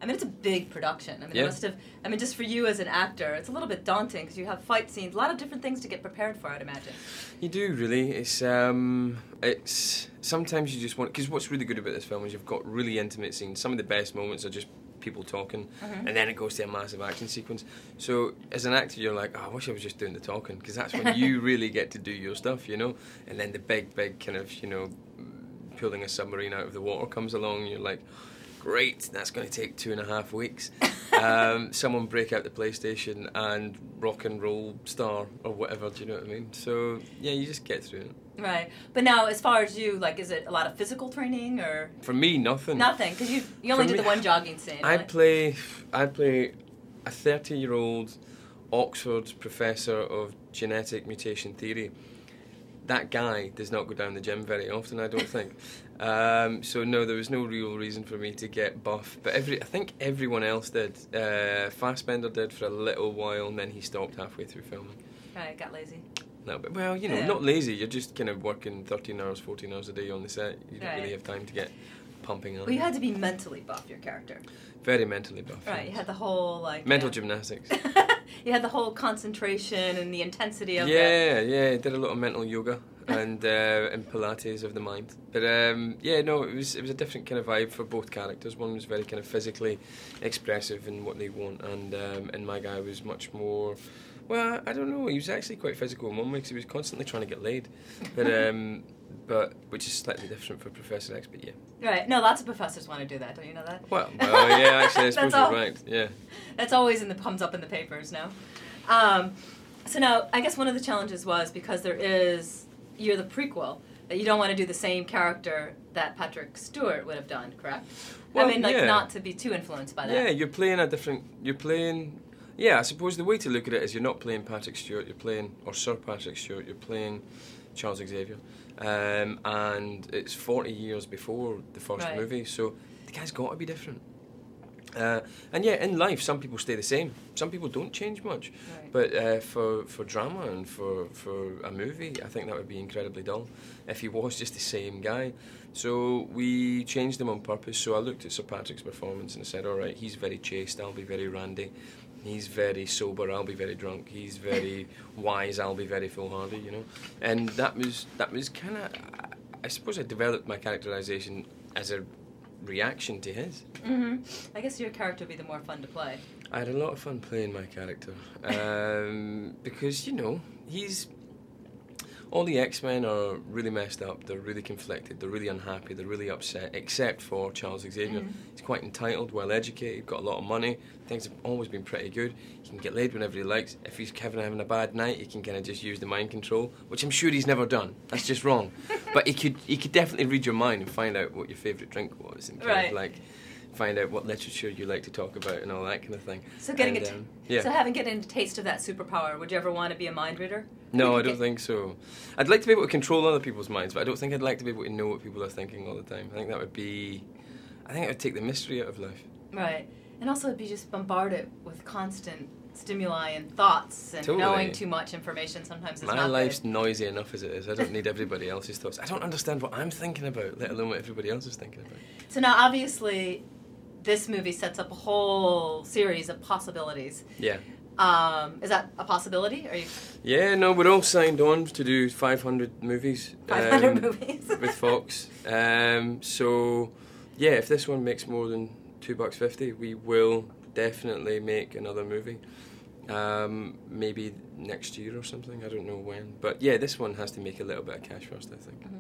I mean, it's a big production. I mean, Yeah. it must have. I mean, just for you as an actor, it's a little bit daunting because you have fight scenes, a lot of different things to get prepared for. I'd imagine. You do really. It's sometimes you just want, because what's really good about this film is you've got really intimate scenes. Some of the best moments are just people talking, and then it goes to a massive action sequence. So as an actor, you're like, oh, I wish I was just doing the talking, because that's when you really get to do your stuff, you know. And then the big kind of, you know, pulling a submarine out of the water comes along, and you're like, great, that's going to take 2.5 weeks. Someone break out the PlayStation and rock and roll star or whatever, do you know what I mean? So, yeah, you just get through it. Right. But now, as far as you, like, is it a lot of physical training, or? For me, nothing. Nothing, because you only did the one jogging scene. I right? play a 30-year-old Oxford professor of genetic mutation theory. That guy does not go down the gym very often, I don't think. So no, there was no real reason for me to get buff. But I think everyone else did. Fassbender did for a little while, and then he stopped halfway through filming. Right, got lazy. No, but well, you know, not lazy. You're just kind of working 13 hours, 14 hours a day on the set. You don't really have time to get pumping on. Well, you had to be mentally buff, your character. Very mentally buff. Right, you had the whole, like... mental gymnastics. You had the whole concentration and the intensity of it. Yeah, did a lot of mental yoga and Pilates of the mind. But yeah, no, it was a different kind of vibe for both characters. One was very kind of physically expressive in what they want, and my guy was much more... Well, I don't know. He was actually quite physical in one way because he was constantly trying to get laid, but which is slightly different for Professor X. But yeah, right. No, lots of professors want to do that. Don't you know that? Well, yeah. Actually, I suppose you're right. Yeah, that's always comes up in the papers now. So now, I guess one of the challenges was because you're the prequel, that you don't want to do the same character that Patrick Stewart would have done. Correct? Well, I mean, like not to be too influenced by that. Yeah, you're playing. Yeah, I suppose the way to look at it is you're not playing Patrick Stewart, you're playing, or Sir Patrick Stewart, you're playing Charles Xavier. And it's 40 years before the first movie, so the guy's got to be different. And yeah, in life, some people stay the same. Some people don't change much. Right. But for drama and for a movie, I think that would be incredibly dull if he was just the same guy. So we changed him on purpose. So I looked at Sir Patrick's performance and I said, all right, he's very chaste, I'll be very randy. He's very sober, I'll be very drunk. He's very wise, I'll be very foolhardy, you know. And that was kind of, I suppose I developed my characterization as a reaction to his. Mm-hmm. I guess your character would be the more fun to play. I had a lot of fun playing my character because, you know, all the X-Men are really messed up, they're really conflicted, they're really unhappy, they're really upset, except for Charles Xavier. Mm-hmm. He's quite entitled, well-educated, got a lot of money, things have always been pretty good, he can get laid whenever he likes. If he's having a bad night, he can kind of just use the mind control, which I'm sure he's never done, that's just wrong. But he could definitely read your mind and find out what your favourite drink was, and kind of like find out what literature you like to talk about and all that kind of thing. So getting a taste of that superpower, would you ever want to be a mind reader? No, I don't think so. I'd like to be able to control other people's minds, but I don't think I'd like to be able to know what people are thinking all the time. I think it would take the mystery out of life. Right. And also it'd be just bombarded with constant stimuli and thoughts, and knowing too much information sometimes is not good. My life's noisy enough as it is. I don't need everybody else's thoughts. I don't understand what I'm thinking about, let alone what everybody else is thinking about. So now obviously this movie sets up a whole series of possibilities. Yeah. Is that a possibility? Are you? Yeah, no, we're all signed on to do 500 movies. 500 movies with Fox. So, yeah, if this one makes more than $2.50, we will definitely make another movie. Maybe next year or something. I don't know when. But yeah, this one has to make a little bit of cash first, I think. Mm-hmm.